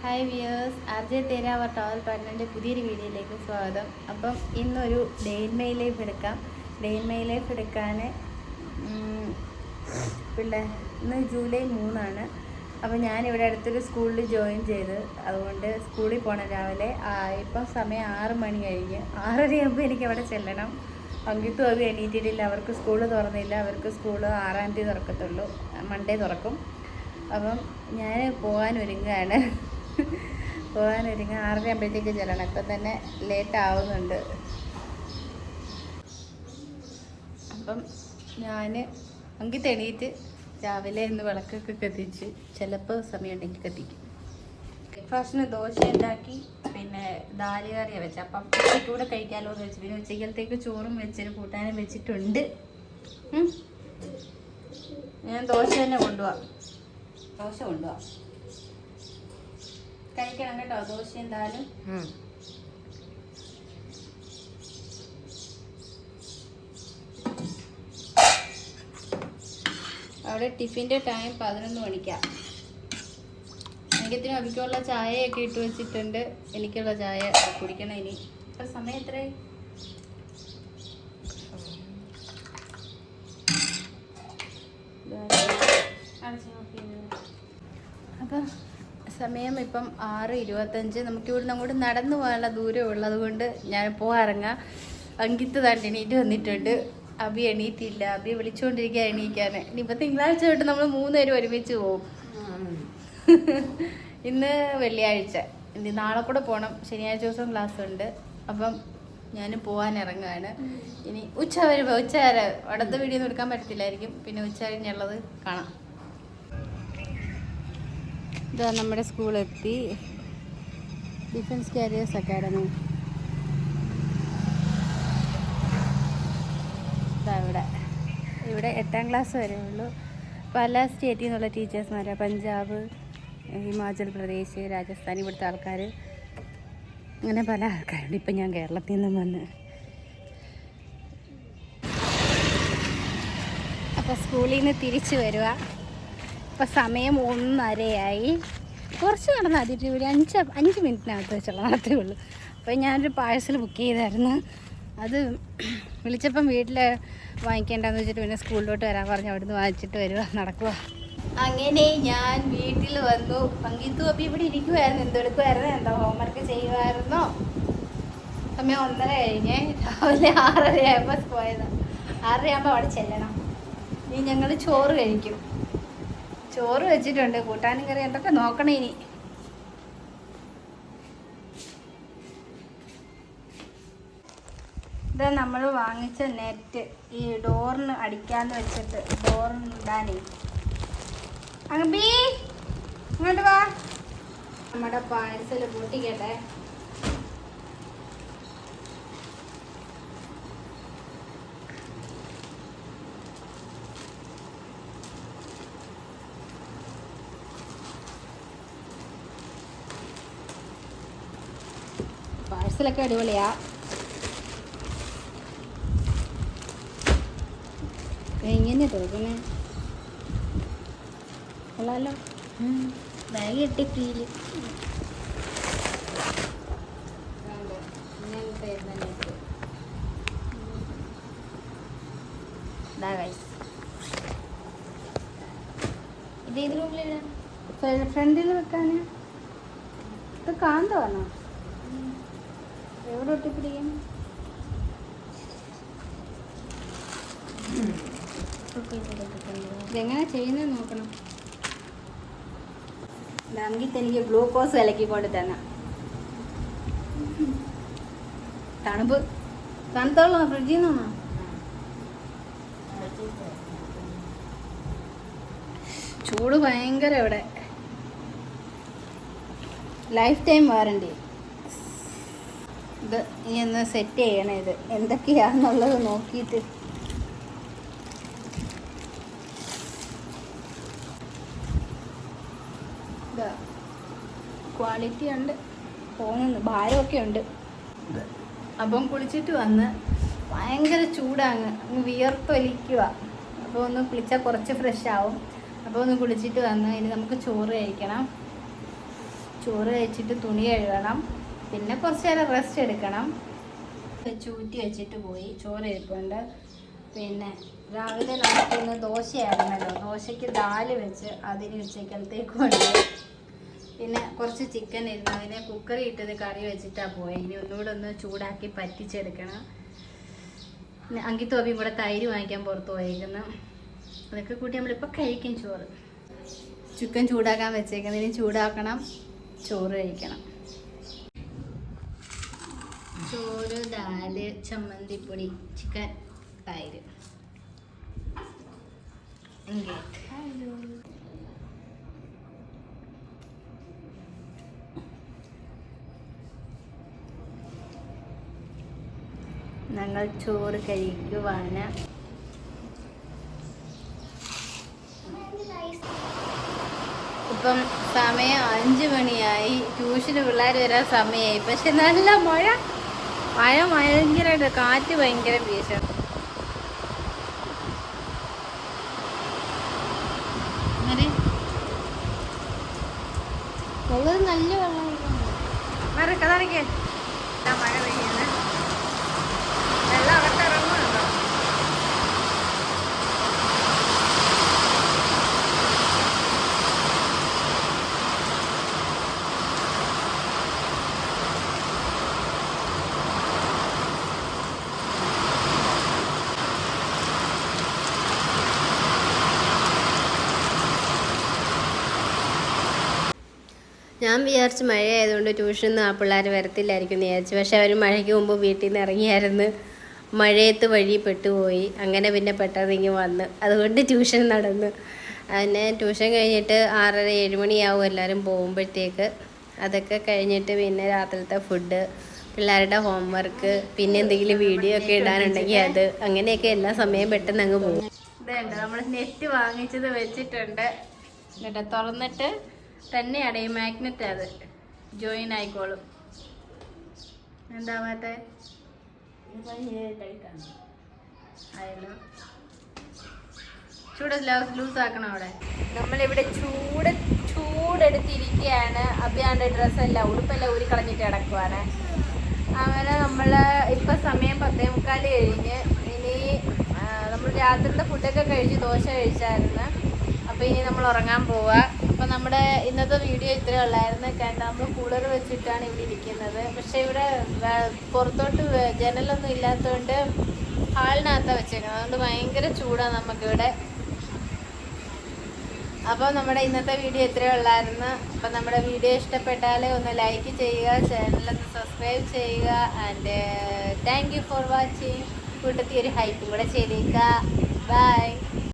Hi viewers, RJ തേരാവർ travel പാർട്ട്ണറിൻ്റെ പുതിയൊരു വീഡിയോയിലേക്ക് സ്വാഗതം. അപ്പം ഇന്നൊരു ഡേ ഇൻ മൈ ലൈഫ് എടുക്കാം. ഡേ ഇൻ മൈ ലൈഫ് എടുക്കാൻ ഇന്ന് ജൂലൈ 3 അപ്പോൾ ഞാനിവിടെ അടുത്തൊരു സ്കൂളിൽ ജോയിൻ ചെയ്ത്, അതുകൊണ്ട് സ്കൂളിൽ പോകണം രാവിലെ. ഇപ്പം സമയം 6 മണി കഴിഞ്ഞ്. 6:30 എനിക്ക് അവിടെ ചെല്ലണം. അങ്കിത്തും അത് എണീറ്റിട്ടില്ല, അവർക്ക് സ്കൂൾ തുറന്നില്ല. അവർക്ക് സ്കൂൾ 6-ാം തീയതി തുറക്കത്തുള്ളൂ, മൺഡേ തുറക്കും. അപ്പം ഞാൻ പോകാനൊരുങ്ങുകയാണ്. 6:30 ചെല്ലണം. ഇപ്പം തന്നെ ലേറ്റ് ആവുന്നുണ്ട്. അപ്പം ഞാൻ അങ്കിത്ത് എണീറ്റ് രാവിലെ ഇന്ന് വിളക്കൊക്കെ കത്തിച്ച്, ചിലപ്പോൾ സമയമുണ്ടെങ്കിൽ കത്തിക്കും. ബ്രേക്ക്ഫാസ്റ്റിന് ദോശ ഉണ്ടാക്കി, പിന്നെ ദാല് കറിയാണ് വെച്ചത്. അപ്പം കൂടെ കഴിക്കാമല്ലോ എന്ന് വെച്ച്. പിന്നെ ഉച്ചക്കലത്തേക്ക് ചോറും വെച്ചൊരു കൂട്ടാനും വെച്ചിട്ടുണ്ട്. ഞാൻ ദോശ തന്നെ കൊണ്ടുപോവാം. കഴിക്കണം കേട്ടോ, ദോശ എന്തായാലും. അവിടെ ടിഫിൻ്റെ ടൈം 11 മണിക്കാണ്. എനിക്കത്തിനും അഭിക്കുള്ള ചായയൊക്കെ ഇട്ട് വെച്ചിട്ടുണ്ട്. എനിക്കുള്ള ചായ കുടിക്കണം ഇനി. ഇപ്പം സമയം എത്രയായി? അപ്പം സമയം ഇപ്പം 6:25. നമുക്ക് ഇവിടുന്ന് അങ്ങോട്ട് നടന്നു പോകാനുള്ള ദൂരം ഉള്ളത് കൊണ്ട് ഞാൻ പോകാറങ്ങാം. അങ്കിത്ത് തന്നെ എണീറ്റ് വന്നിട്ടുണ്ട്. അബി എണീറ്റില്ല. അബി വിളിച്ചുകൊണ്ടിരിക്കുക എണീക്കാൻ. ഇനിയിപ്പോൾ തിങ്കളാഴ്ച തൊട്ട് നമ്മൾ 3 പേരും ഒരുമിച്ച് പോകും. ഇന്ന് വെള്ളിയാഴ്ച, ഇനി നാളെ കൂടെ പോകണം. ശനിയാഴ്ച ദിവസം ക്ലാസ് ഉണ്ട്. അപ്പം ഞാൻ പോകാൻ ഇറങ്ങുകയാണ്. ഇനി ഉച്ച വരുമ്പോൾ, ഉച്ച വരെ അടുത്ത വീഡിയോ ഒന്നും എടുക്കാൻ പറ്റത്തില്ലായിരിക്കും. പിന്നെ ഉച്ച കഴിഞ്ഞുള്ളത് കാണാം. ഇതാ നമ്മുടെ സ്കൂളെത്തി, ഡിഫൻസ് കാരിയേഴ്സ് അക്കാഡമി. ഇതാ ഇവിടെ 8ാം ക്ലാസ് വരെ ഉള്ളൂ. പല സ്റ്റേറ്റിൽ നിന്നുള്ള ടീച്ചേഴ്സ്മാരാണ്. പഞ്ചാബ്, ഹിമാചൽ പ്രദേശ്, രാജസ്ഥാൻ, ഇവിടുത്തെ ആൾക്കാർ, അങ്ങനെ പല ആൾക്കാരുണ്ട്. ഇപ്പം ഞാൻ കേരളത്തിൽ നിന്നും വന്ന്. അപ്പോൾ സ്കൂളിൽ നിന്ന് തിരിച്ച് വരിക. ഇപ്പോൾ സമയം 1:30. കുറച്ച് നടന്നാൽ മതി, ഒരു 5 മിനിറ്റിനകത്ത് വെച്ചുള്ള നടത്തേ ഉള്ളൂ. അപ്പോൾ ഞാനൊരു പാഴ്സൽ ബുക്ക് ചെയ്തായിരുന്നു. അത് വിളിച്ചപ്പം വീട്ടിൽ വാങ്ങിക്കേണ്ടെന്ന് വെച്ചിട്ട് പിന്നെ സ്കൂളിലോട്ട് വരാൻ പറഞ്ഞ് അവിടുന്ന് വാങ്ങിച്ചിട്ട് നടക്കുക. അങ്ങനെ ഞാൻ വീട്ടിൽ വന്നു. അങ്കിത്തും അപ്പം ഇവിടെ ഇരിക്കുമായിരുന്നു. എന്തെടുക്കുമായിരുന്നു, എന്താ ഹോംവർക്ക് ചെയ്യുമായിരുന്നോ? സമയം 1:30 കഴിഞ്ഞ്. രാവിലെ 6:30 പോയതാണ്. 6:30 അവിടെ ചെല്ലണം. ഇനി ഞങ്ങൾ ചോറ് കഴിക്കും. ചോറ് വെച്ചിട്ടുണ്ട്, കൂട്ടാനും കറി എന്തൊക്കെ നോക്കണം ഇനി. ഇത് നമ്മൾ വാങ്ങിച്ച നെറ്റ്, ഈ ഡോറിന് അടിക്കാന്ന് വെച്ചിട്ട്, ഡോറിന് ഇടാനേ. അങ്ങ് ഇങ്ങോട്ട് വാ. നമ്മുടെ പാഴ്സൽ പൊട്ടിക്കട്ടെ. പാഴ്സലൊക്കെ അടിപൊളിയാ. എങ്ങനെ തുറക്കണേ? കൊള്ളാലോ. ബാഗ് കിട്ടി ഫീല്. ഇത് ഇതിനുള്ളിൽ ഫ്രണ്ടിൽ വെക്കാന്. ഇത് കാന്തമാണോ? എവിടെ ഒട്ടിപ്പിടിക്കും? ഇതെങ്ങനെ ചെയ്യുന്നത് നോക്കണം. അങ്കിത്ത് എനിക്ക് ഗ്ലൂക്കോസ് കലക്കി കൊണ്ട് തന്നെ. തണുത്തോളാം, ഫ്രിഡ്ജിൽ നിന്നാണോ? ചൂട് ഭയങ്കര ഇവിടെ. Life time warranty. ഇത് ഇനി ഒന്ന് സെറ്റ് ചെയ്യണം. ഇത് എന്തൊക്കെയാണെന്നുള്ളത് നോക്കിയിട്ട്. ക്വാളിറ്റി ഉണ്ട്, തോന്നുന്നു. ഭാരമൊക്കെ ഉണ്ട്. അപ്പം കുളിച്ചിട്ട് വന്ന് ഭയങ്കര ചൂടാണ്, വിയർത്തൊലിക്കുക. അപ്പോൾ ഒന്ന് കുളിച്ചാൽ കുറച്ച് ഫ്രഷ് ആവും. അപ്പോൾ ഒന്ന് കുളിച്ചിട്ട് വന്ന് ഇനി നമുക്ക് ചോറ് കഴിക്കണം. ചോറ് കഴിച്ചിട്ട് തുണി കഴുകണം, പിന്നെ കുറച്ച് നേരം റെസ്റ്റ് എടുക്കണം. ചൂറ്റി വെച്ചിട്ട് പോയി. ചോറ് ഇരിപ്പുണ്ട്. പിന്നെ രാവിലെ നമുക്ക് ഇന്ന് ദോശയായിരുന്നല്ലോ, ദോശയ്ക്ക് ദാല് വെച്ച് അതിന് ഉച്ചക്കലത്തേക്കും ഉണ്ട്. പിന്നെ കുറച്ച് ചിക്കൻ ഇരുന്നു, അതിനെ കുക്കറിൽ ഇട്ടത് കറി വെച്ചിട്ടാണ് പോയത്. ഇനി ഒന്നുകൂടെ ഒന്ന് ചൂടാക്കി പറ്റിച്ചെടുക്കണം. പിന്നെ അങ്കിത്തോബിയും കൂടെ തൈര് വാങ്ങിക്കാൻ പുറത്ത് പോയേക്കുന്നു. അതൊക്കെ കൂട്ടി നമ്മളിപ്പോൾ കഴിക്കും ചോറ്. ചിക്കൻ ചൂടാക്കാൻ വെച്ചേക്കുന്നത്, ഇനി ചൂടാക്കണം, ചോറ് കഴിക്കണം. ചോറ്, ദാല്, ചമ്മന്തിപ്പൊടി, ചിക്കൻ, തൈര്. ഞങ്ങൾ ചോറ് കഴിക്കുവാണ്. ഇപ്പം സമയം 5 മണിയായി. ട്യൂഷന് പിള്ളേർ വരാൻ സമയമായി. പക്ഷെ നല്ല മഴ ഭയങ്കരമായിട്ട്, കാറ്റ് ഭയങ്കര വീശണം. നല്ല വെള്ളം കഥറിക്കേ മഴ പെയ്യുന്നത്. വെള്ളം അകത്തിറങ്ങുന്നുണ്ടോ? ഞാൻ വിചാരിച്ച് മഴയായതുകൊണ്ട് ട്യൂഷനൊന്നും ആ പിള്ളേർ വരത്തില്ലായിരിക്കും എന്ന് വിചാരിച്ചു. പക്ഷെ അവർ മഴയ്ക്ക് മുമ്പ് വീട്ടിൽ നിന്ന് ഇറങ്ങിയായിരുന്നു. മഴയത്ത് വഴി പെട്ടുപോയി. അങ്ങനെ പിന്നെ പെട്ടെന്ന് വന്ന്, അതുകൊണ്ട് ട്യൂഷൻ നടന്നു. അതിനെ ട്യൂഷൻ കഴിഞ്ഞിട്ട് 6:30-7 മണിയാവും എല്ലാവരും പോകുമ്പോഴത്തേക്ക്. അതൊക്കെ കഴിഞ്ഞിട്ട് പിന്നെ രാത്രിലത്തെ ഫുഡ്, പിള്ളേരുടെ ഹോംവർക്ക്, പിന്നെ എന്തെങ്കിലും വീഡിയോ ഒക്കെ ഇടാനുണ്ടെങ്കിൽ അത്, അങ്ങനെയൊക്കെ എല്ലാ സമയം പെട്ടെന്ന് അങ്ങ് പോകും. ഇതുണ്ട്, നമ്മൾ നെറ്റ് വാങ്ങിച്ചത് വെച്ചിട്ടുണ്ട്. എന്നിട്ട് തുറന്നിട്ട് തന്നെയാണ് ഈ മാഗ്നറ്റ്, അത് ജോയിൻ ആയിക്കോളും. എന്താവാത്തെ ചൂട് ലൂസ് ആക്കണം. അവിടെ നമ്മളിവിടെ ചൂടെടുത്തിരിക്കുകയാണ്. അഭിയാണ്ട് ഡ്രസ്സെല്ലാം, ഉടുപ്പെല്ലാം ഊരി കളഞ്ഞിട്ട് കിടക്കുവാണ്. അങ്ങനെ നമ്മൾ ഇപ്പം സമയം 10:45 കഴിഞ്ഞ്. ഇനി നമ്മൾ രാത്രിയുടെ ഫുഡൊക്കെ കഴിച്ച് ദോശ കഴിച്ചായിരുന്നു. അപ്പോൾ ഇനി നമ്മൾ ഉറങ്ങാൻ പോവുക. അപ്പോൾ നമ്മുടെ ഇന്നത്തെ വീഡിയോ ഇത്രയേ ഉള്ളായിരുന്നു. കാരണം നമ്മൾ കൂളർ വെച്ചിട്ടാണ് ഇവിടെ ഇരിക്കുന്നത്. പക്ഷേ ഇവിടെ പുറത്തോട്ട് ജനലൊന്നും ഇല്ലാത്തതുകൊണ്ട് ഹാളിനകത്താണ് വെച്ചേക്കുന്നത്. അതുകൊണ്ട് ഭയങ്കര ചൂടാണ് നമുക്കിവിടെ. അപ്പോൾ നമ്മുടെ ഇന്നത്തെ വീഡിയോ ഇത്രയേ ഉള്ളായിരുന്നു. അപ്പോൾ നമ്മുടെ വീഡിയോ ഇഷ്ടപ്പെട്ടാൽ ഒന്ന് ലൈക്ക് ചെയ്യുക, ചാനലൊന്ന് സബ്സ്ക്രൈബ് ചെയ്യുക. And thank you for watching. കൂട്ടത്തിൽ ഒരു ഹൈപ്പും കൂടെ ചെയ്തേക്കുക. ബൈ.